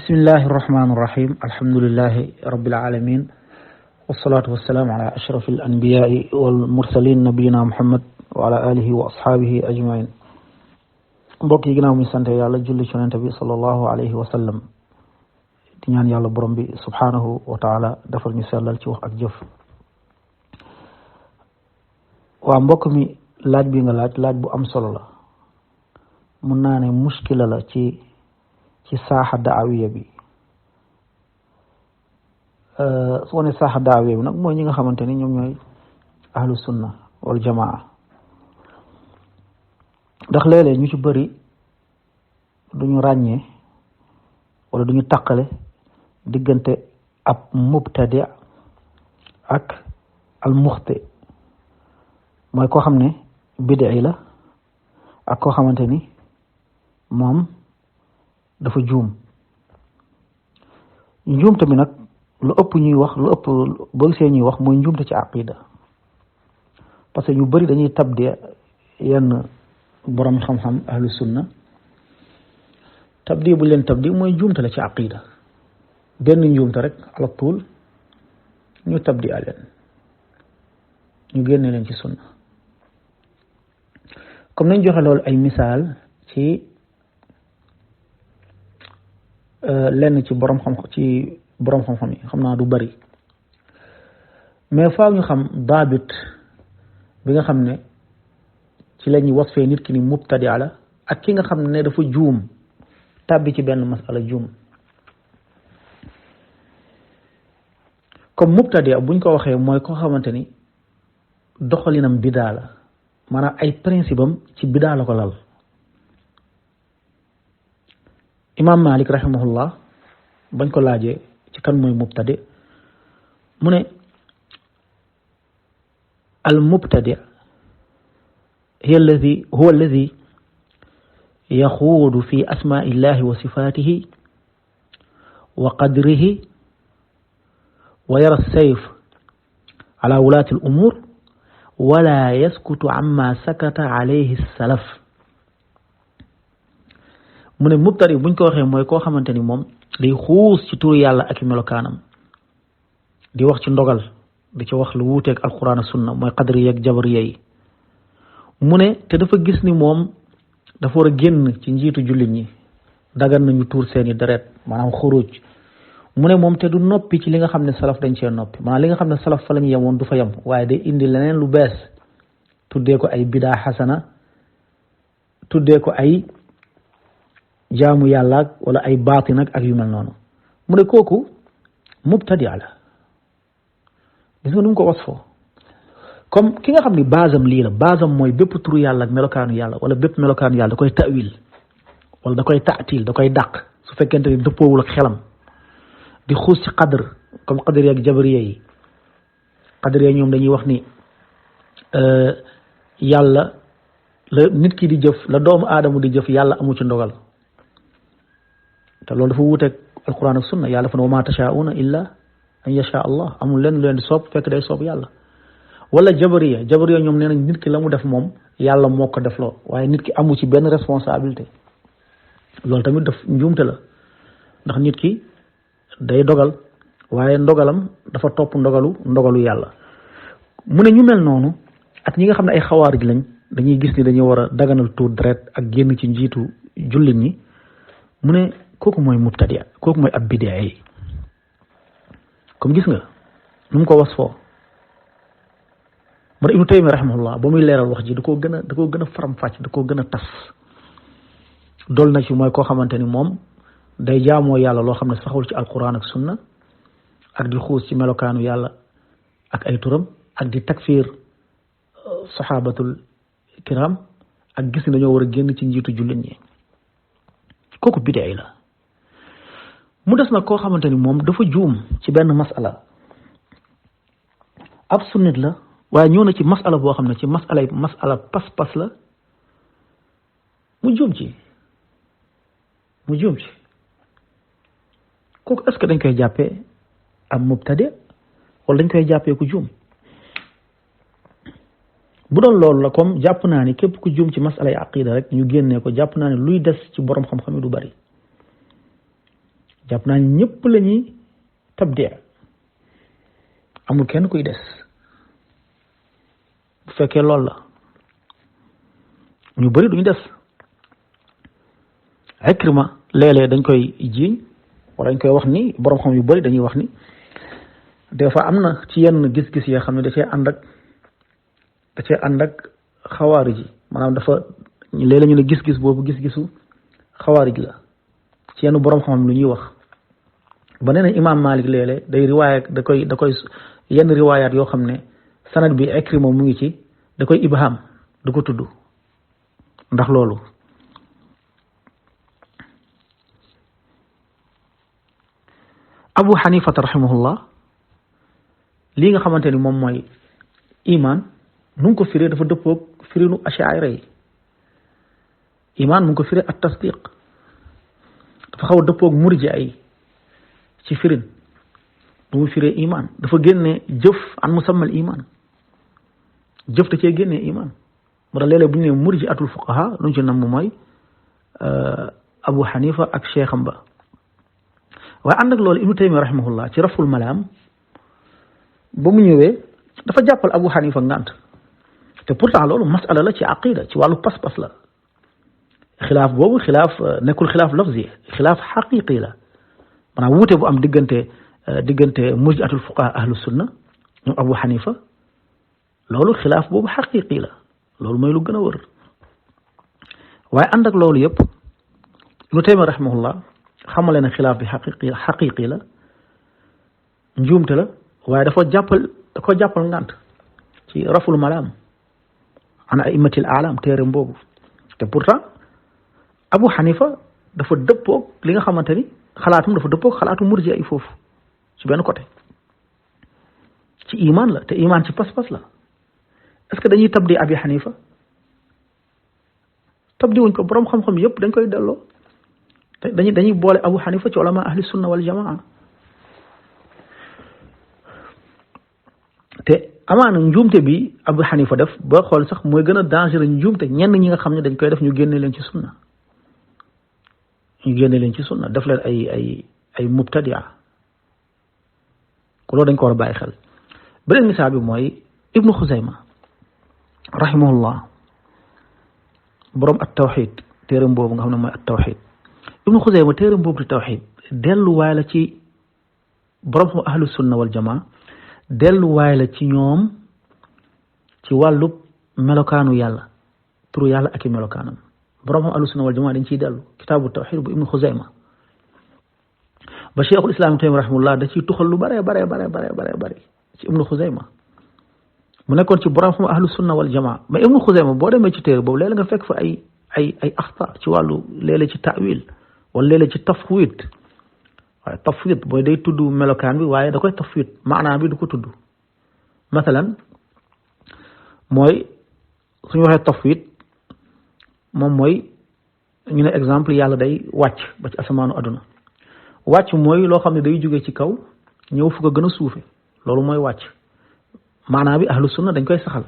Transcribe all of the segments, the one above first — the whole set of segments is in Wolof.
bismillahi irrahmani irrahim alhamdulilahi rabbil alamin wassalatu wassalaamu ala ashraf al anbiyai wal mursalin nabiyina muhammad wa ala alihi wa ashaabihi ajmain mbokk yi ginnaaw mi sante yàlla julli ci yonent bi sallallahu alayhi wa sallam di ñaan yàlla borom bi subhanahu wa taala defal ñu sellal ci wax ak jëf. waa mbokk mi laaj bi nga laaj bu am solo la, mun naa ne muskila la ci saaxa daawiya bi. su ko ne saaxa daawiya bi nag mooy ñi nga xamante ni ñoom ñooy ahlu sunna wal jamaa, ndax léeg-léeg ñu ci bëri duñu ràññee wala duñu taqale diggante ab mubtadi ak al muxti, mooy koo xam ne bid'i la ak koo xamante ni moom dafa juum. njuumte mi nag lu ëpp ñuy wax boo gisee ñuy wax mooy njuumte ci aqida, parce que ñu bëri dañuy tabdi yenn borom xam-xam ahlu sunna, tabdi bu leen tabdi mooy njuumte la ci aqida, benn njuumte rek ala tuul ñu tabdi a leen, ñu génne leen ci sunna. comme nañ joxe loolu ay misaal ci lenn ci borom xam-xam yi, xam naa du bari, mais faaw ñu xam daabit bi nga xam ne ci la ñuy wasfee nit ki ni mubtadi la ak ki nga xam ne dafa juum tàbbi ci benn masala juum. comme mubtadi buñ ko waxee mooy koo xamante ni doxalinam bidaa la, maanaam ay principe am ci bidaa la ko lal. imam Malik rahimahullah bañ ko laajee ci kan mooy mubtadi, mu ne al mubtadi huwa alladi yaxuudu fi asmaai illahi wa sifatihi wa qadrihi wa yara sayf ala wulaati al umur wala yaskutu amma sakata alayhi salaf. mu ne mubtadi buñ ko waxee mooy koo xamante ni moom day xuus ci turu yàlla ak melokaanam, di wax ci ndogal, di ci wax lu wuuteeg alquran ak sunna, mooy qadri yeeg jabariya yi. mu ne te dafa gis ni moom dafa war a génn ci njiitu jullit ñi, dagan nañu tuur seeni deret, maanaam xuruj. mu ne moom te du noppi ci li nga xam ne salaf dañ cee noppi, maanaam li nga xam ne salaf fa lañu yemoon du fa yem, waaye day indi leneen lu bees, tuddee ko ay bidaa xasana, tuddee ko ay jaamu yàlla wala ay baatin ak yu mel noonu. mu ne kooku mubtadi la. gis nga nu mu ko wasfoo, comme ki nga xam ni basam lii la, basam mooy bépp turu yàlla ak melokaanu yàlla wala bépp melokaanu yàlla da koy tawil wala da koy taatil, da koy dàq su fekkente ni dëppoowul ak xelam, di xuus ci qadr comme qadr ak jabariya yi. qadr ñoom dañuy wax ni yàlla la nit ki di jëf, la doomu aadama di jëf yàlla amu ci ndogal, te loolu dafa wuuteeg alquran ak sunna. yàlla fa ne wa ma tashaa'una illa an yasha allah, amul leen lu leen di soob fekk day soob yàlla. wala jabariya ñoom nee nañ nit ki la mu def moom yàlla moo ko def loo, waaye nit ki amu ci benn responsabilité. loolu tamit daf njuumte la, ndax nit ki day dogal waaye ndogalam dafa topp ndogalu yàlla. mu ne ñu mel noonu ak ñi nga xam ne ay xawaarij lañ, dañuy gis ni dañuy war a daganal tuur deret ak génn ci njiitu jullit ñi. mu ne kooku mooy mubtadi, kooku mooy ab bidaa yi. comme gis nga nu mu ko wasfoo. mu ne Ibnu Taymiya rahimahullah ba muy leeral wax ji da koo gën a faram-fàcc, da koo gën a tas. dool na ci mooy koo xamante ni moom day jaamoo yàlla loo xam ne saxul ci alquran ak sunna, ak di xuus ci melokaanu yàlla ak ay turam, ak di takfir saxaabatul kiram, ak gis ni dañoo war a génn ci njiitu jullit ñi. kooku bidaa la. mu des nag koo xamante ni moom dafa juum ci benn masala, ab sunnit la waaye ñëw na ci masala boo xam ne ci masala pas-pas la, mu juum ci kooku est-ce que dañ koy jàppee am mubtadi wala dañ koy jàppee ku juum? bu doon loolu la, comme jàpp naa ni képp ku juum ci masalay aqida rek ñu génnee ko, jàpp naa ne luy des ci borom xam-xam yi du bari. jàpp naa ñëpp la ñuy tabdi amul kenn kuy des bu fekkee loolu la ñu bëri duñu des Ikrima léeg-léeg dañ koy jiiñ wala dañ koy wax ni borom xam yu bëri dañuy wax ni des fois am na ci yenn gis-gis yoo xam ne da cee ànd ak xawaarij yi maanaam dafa léeg-léeg ñu ne gis-gis boobu gis-gisu xawaarij la ci yenn borom xam lu ñuy wax ba nee na imaam Malik léeg-léeg day riwaaya da koy yenn riwaayaat yoo xam ne sanad bi Ikrima mu ngi ci da koy ibham du ko tudd ndax loolu Abu Hanifata rahimahullah lii nga xamante ni moom mooy iman nu ngi ko firee dafa dëppoog firinu Ash'ari yi iman mu ngi ko firee at tasdiq dafa xaw a dëppoog murji ay ci firin bu mu firee iman dafa génne jëf an musammal iman jëf da cee génnee iman moo tax léeg-léeg bu ñu ne murji atul fuqaha lu ñu ci namm mooy Abu Hanifa ak cheikham ba waaye ànd ak loolu Ibnu Taymiya rahimahullah ci raful malaam ba mu ñëwee dafa jàppal Abu Hanifa ngànt te pourtant loolu masala la ci aqida ci wàllu pas-pas la xilaaf boobu nekkul xilaaf lafzi xilaaf xaqiqi la maanaam wuute bu am diggante murji'atul fuqaha ahlu sunna ñoom Abu Hanifa loolu xilaaf boobu xaqiqi la loolu mooy lu gën a wër waaye ànd ak loolu yëpp Ibnu Taymiya rahimahullah xamale na xilaaf bi xaqiqi la njuumte la waaye da ko jàppal ngànt ci raful malaam an a'immatil a'lam téereem boobu te pourtant Abu Hanifa dafa dëppoog li nga xamante ni xalaatum dafa dëppoog xalaatu murji ay foofu ci benn côté ci iman la te iman ci pas-pas la est-ce que dañuy tabdi Abi Hanifa tabdi wuñ ko borom xam-xam yëpp dañ koy delloo dañuy boole Abu Hanifa ci ulama ahli sunna wal jamaa te amaana njuumte bi Abu Hanifa def ba xool sax mooy gën a dangereux njuumte ñenn ñi nga xam ne dañ koy def ñu génne leen ci sunna def leen ay mubtadia ku loolu dañ ko war a bàyyi xel beneen misaal bi mooy Ibnu Xuzayma rahimahullah borom at tawxid téeram boobu nga xam ne mooy at tawxid Ibnu Xuzayma téeram boobu di tawxid delluwaay la ci borom xam ahlu sunna wal jamaa delluwaay la ci ñoom ci wàllu melokaanu yàlla turu yàlla ak i melokaanam borom xam ahlu sunna wal jamaa dañ ciy dellu kitaabu tawxid bu Ibnu Xuzayma ba cheikhul islam Taymiyya rahimahullah da ciy tuxal lu bare ci Ibnu Xuzayma mu nekkoon ci borom xam ahlu sunna wal jamaa mais Ibnu Xuzayma boo demee ci téere boobu léeg-léeg nga fekk fa ay axta ci wàllu léeg-léeg ci ta'wil wala léeg-léeg ci tafwid waaye tafwid booy day tudd melokaan bi waaye da koy tafwid maanaa bi du ko tudd masalan mooy suñu waxee tafwid moom mooy ñu ne exemple yàlla day wàcc ba ci asamaanu aduna wàcc mooy loo xam ne day jóge ci kaw ñëw fu ko gën a suufe loolu mooy wàcc maanaa bi ahlu sunna dañ koy saxal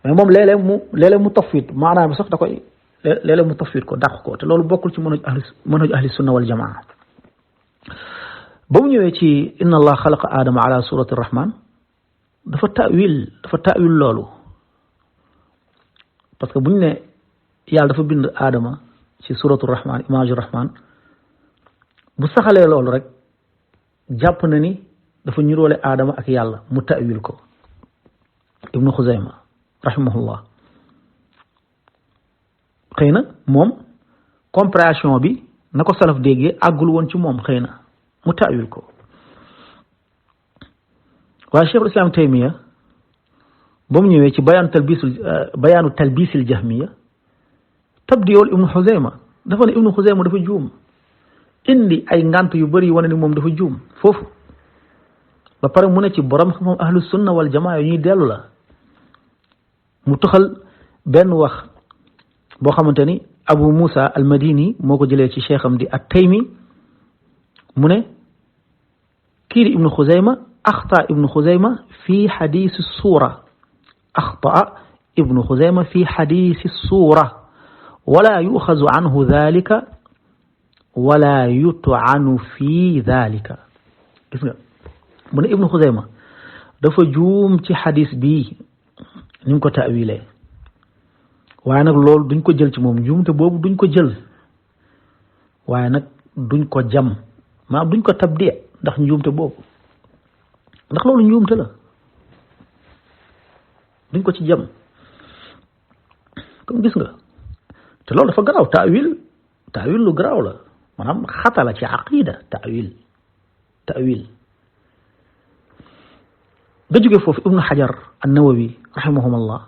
mais moom léeg-léeg mu tafwid maanaa bi sax da koy léeg-léeg mu tafwid ko dàq ko te loolu bokkul ci manhaj ahli sunna wal jamaa ba mu ñëwee ci inna allah xalaqa aadama ala surati rahman dafa ta'wil loolu parce que bu ñu ne yàlla dafa bind aadama ci suratu rahman image rahman bu saxalee loolu rek jàpp na ni dafa ñuróole aadama ak yàlla mu ta'wil ko Ibnu Xuzayma rahimahullah xëy na moom compréhension bi na ko salaf déggee àggul woon ci moom xëy na mu ta'wil ko waaye cheikhul islam Taymiyya ba mu ñëwee ci bayaanu talbisil jahmiya tabdiyool Ibnu Xuzayma dafa ne Ibnu Xuzayma dafa juum indi ay ngant yu bëri wane ni moom dafa juum foofu ba pare mu ne ci borom xam ahlu sunna wal jamaa yu ñuy dellu la mu toxal benn wax boo xamante ni Abu Musa al Madini moo ko jëlee ci cheikham di at-Taymi mu ne kii di Ibnu Xuzayma axta Ibnu Xuzayma fi xadiisi suura axta Ibnu Xuzayma fi xadiisi suura wala yuxazu anhu dalika wala yut'anu fi dhalika. gis nga mu ne ibnu Xuzayma dafa juum ci xadis bii ni mu ko ta'wilee waaye nag loolu duñ ko jël ci moom juumte boobu duñ ko jël waaye nag duñ ko jam maanaam duñ ko tabdi ndax njuumte boobu ndax loolu njuumte la duñ ko ci jam comme gis nga te loolu dafa garaaw ta'wil lu garaaw la maanaam xata la ci aqida ta'wil nga jóge foofu ibnu Hajar an-Nawawi rahimahumullah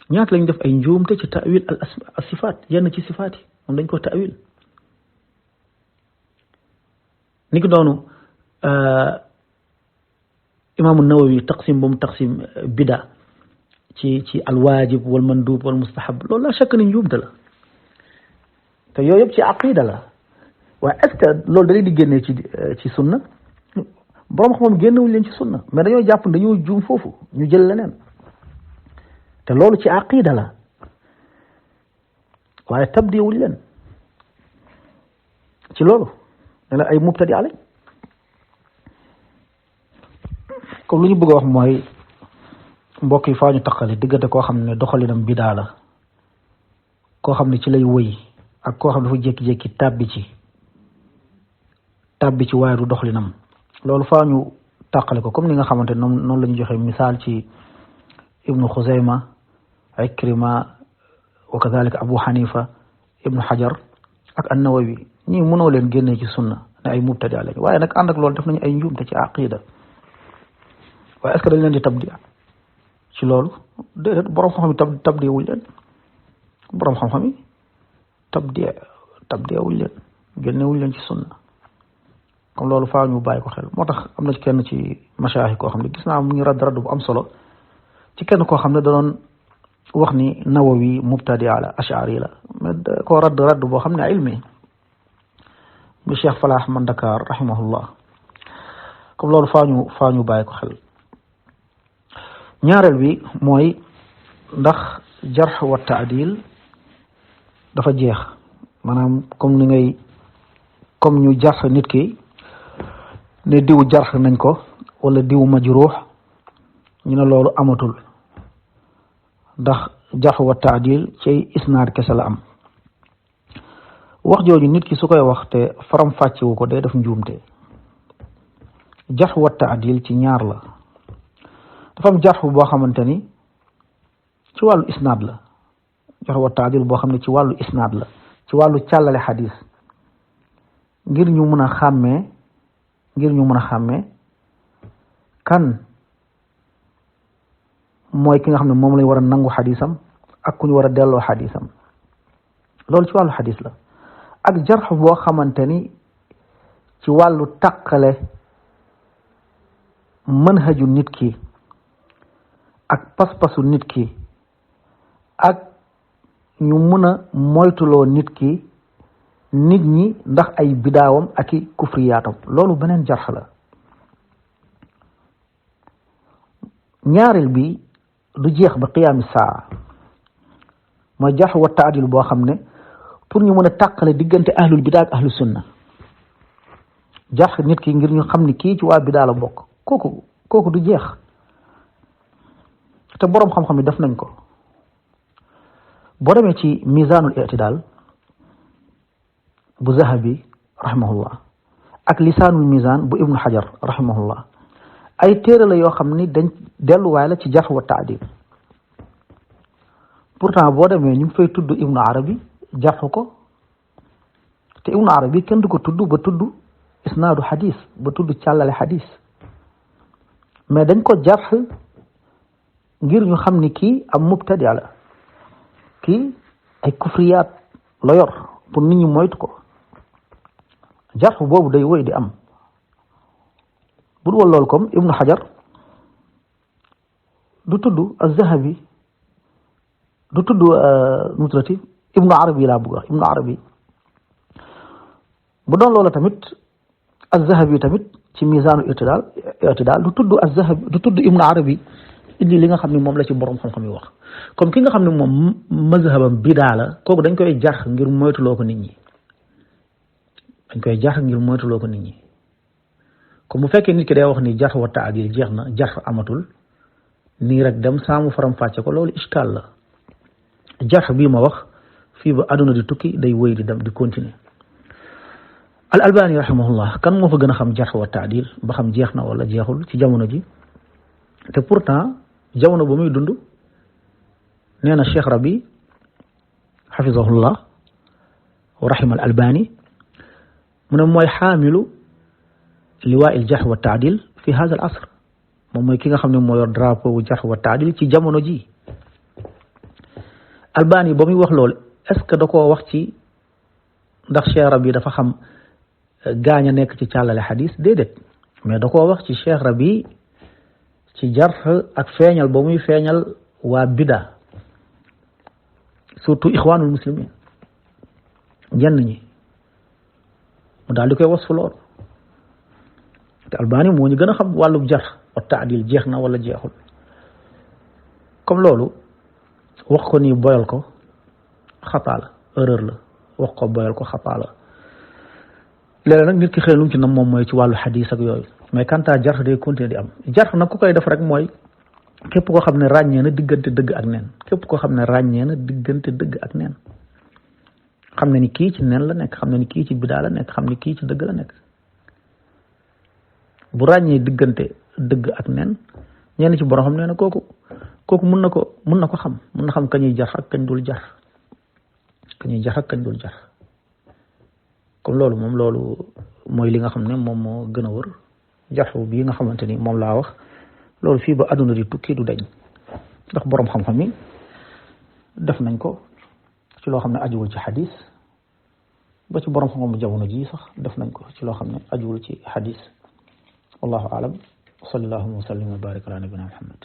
ñaata lañ def ay njuumte ci ta'wil al sifaat yenn ci sifaat yi moom dañ ko ta'wil ni ki doonu imaamu Nawawi taqsim bu mu taqsim bida ci alwaajib wal mandub wal mustahab loolu la shakk ni njuumte la te yooyu yëpp ci aqida la waaye est-ce que loolu da leen di génnee ci sunna borom xam-xam génnewuñ leen ci sunna mais dañoo jàpp dañoo juum foofu ñu jël leneen te loolu ci aqida la waaye tabdiwuñ leen ci loolu ne la ay mubtadi lañ comme lu ñu bëgg a wax mooy mbokk yi faa ñu taqale diggante koo xam ne doxalinam bidaa la koo xam ne ci lay wëy ak koo xam ne dafa jékki-jékki tàbbi ci waaye du doxalinam loolu faa ñu tàqale ko comme ni nga xamante noonu la ñu joxe misaal ci ibnu Xuzayma Ikrima wa kadhalika Abu Hanifa ibnu Hajar ak an-Nawawi ñii mënoo leen génnee ci sunna ne ay mubtadi lañ waaye nag ànd ak loolu def nañu ay njuumte ci aqida waaye est-ce que dañ leen di tabdi ci loolu déedéet borom xam-xam yi tabdi wuñ leen borom xam-xam yi tabdi wuñ leen génne wuñ leen ci sunna comme loolu faa ñu bàyyi ko xel moo tax am na ci kenn ci masaayix koo xam ne gis naa mu ngi radd bu am solo ci kenn koo xam ne da doon wax ni Nawawi mubtadi la ash'ari la mais koo radd boo xam ne ilmi bi Cheikh Falah man Dakar rahimahullah comme loolu faa ñu bàyyi ko xel ñaareel bi mooy ndax jarh wa ta'dil dafa jeex maanaam comme ñu jarh nit ki ne diw jarh nañ ko wala diw majruh ñu ne loolu amatul ndax jarh wa ta'dil ci isnaad kese la am wax jooju nit ki su koy wax te faram fàccewu ko day def njuumte jarh wa ta'dil ci ñaar la dafa am jarh boo xamante ni ci wàllu isnaad la jarh wa ta'dil boo xam ne ci wàllu isnaad la ci wàllu càllale xadis ngir ñu mën a xàmmee kan mooy ki nga xam ne moom lañ war a nangu xadisam ak ku ñu war a delloo xadisam loolu ci wàllu xadis la ak jarh boo xamante ni ci wàllu tàqale manhaju nit ki ak pas-pasu nit ki ak ñu mun a moytuloo nit ñi ndax ay bidaawam ak i kufriyaatam loolu beneen jarh la ñaareel bi du jeex ba qiyaami saa mooy jarh wa ta'dil boo xam ne pour ñu mën a tàqale diggante ahlul bidaa ak ahlus sunna jarh nit ki ngir ñu xam ni kii ci waa bidaa la bokk kooku du jeex te boroom xam-xam yi def nañ ko boo demee ci misaanul i'tidaal bu Zahabi rahimahullah ak lisaanul misaan bu ibnu Hajar rahimahullah ay téere la yoo xam ni dañ delluwaay la ci jarh wa ta'dil pourtant boo demee ñu ngi fay tudd ibnu Arabi jarh ko te ibnu Arabi kenn du ko tudd ba tudd isnaadu xadis ba tudd càllale xadis mais dañ ko jarh ngir ñu xam ni kii am mubtadi la kii ay kufriyaat la yor pour nit ñi moytu ko jarh boobu day woy di am bu dul woon loolu comme ibnu Hajar du tudd az-Zahabi du tudd nutrati ibnu Arabi laa bëgg wax ibnu Arabi bu doon loola tamit az-Zahabi tamit ci misaanul i'tidaal du tudd az-Zahabi du tudd ibnu Arabi indi li nga xam ne moom la ci borom xam-xam yi wax comme ki nga xam ne moom mazhabam bidaa la kooku dañ koy jarh ngir moytuloo ko nit ñi dañ koy jarx ngir moytuloo ko nit ñi comme bu fekkee nit ki day wax ni jarx wa taadil jeex na jarx amatul nii rek dem saamu faram fàcce ko loolu iskaal la jarx bii ma wax fii ba àdduna di tukki day wéy di dem di continuer al albani rahimahullah kan moo fa gën a xam jarx wa taadil ba xam jeex na wala jeexul ci jamono ji te pourtant jamono ba muy dund nee na Cheikh Rabi xafizahullah wa rahima al albani mu ne mooy xaamilu liwaa il jarx wa taadil fi hada al asr moom mooy ki nga xam ne moo yor drapeau wu jarx wa taadil ci jamono ji albani ba muy wax loolu est-ce que da koo wax ci ndax Cheikh Rabi dafa xam gaañ a nekk ci càllale xadis déedéet mais da koo wax ci Cheikh Rabi ci jarx ak feeñal ba muy feeñal waa bida surtout ixwaanul muslimin ñenn ñi mu daal di koy wasfu loolu te albani moo ñu gën a xam wàllu jarx wa taadil jeex na wala jeexul comme loolu wax ko nii boyal ko xataa la erreur la wax ko boyal ko xataa la léeg-léeg nag nit ki xëy lu mu ci nam moom mooy ci wàllu xadis ak yooyu mais kanta jarx day continuer di am jarx nag ku koy def rek mooy képp koo xam ne ràññee na diggante dëgg ak neen képp koo xam ne ràññee na diggante dëgg ak neen xam ne ni kii ci neen la nekk xam ne ni kii ci bidaa la nekk xam ne kii ci dëgg la nekk bu ràññee diggante dëgg ak neen ñenn ci borom xam nee na kooku mun na ko xam mun na xam kañuy jarx ak kañ dul jarx kañuy jarx ak kañ dul jarx comme loolu mooy li nga xam ne moom moo gën a wër jarxu bii nga xamante ni moom laa wax loolu fii ba àdduna di tukki du dañ ndax borom xam-xam yi def nañ ko ci loo xam ne ajuwul ci xadis ba ci borom xam-xamu jamono ji sax def nañ ko ci loo xam ne ajuwul ci xadis wallahu aalam wa sallallahu wa sallim wa barik ala nabina muhammad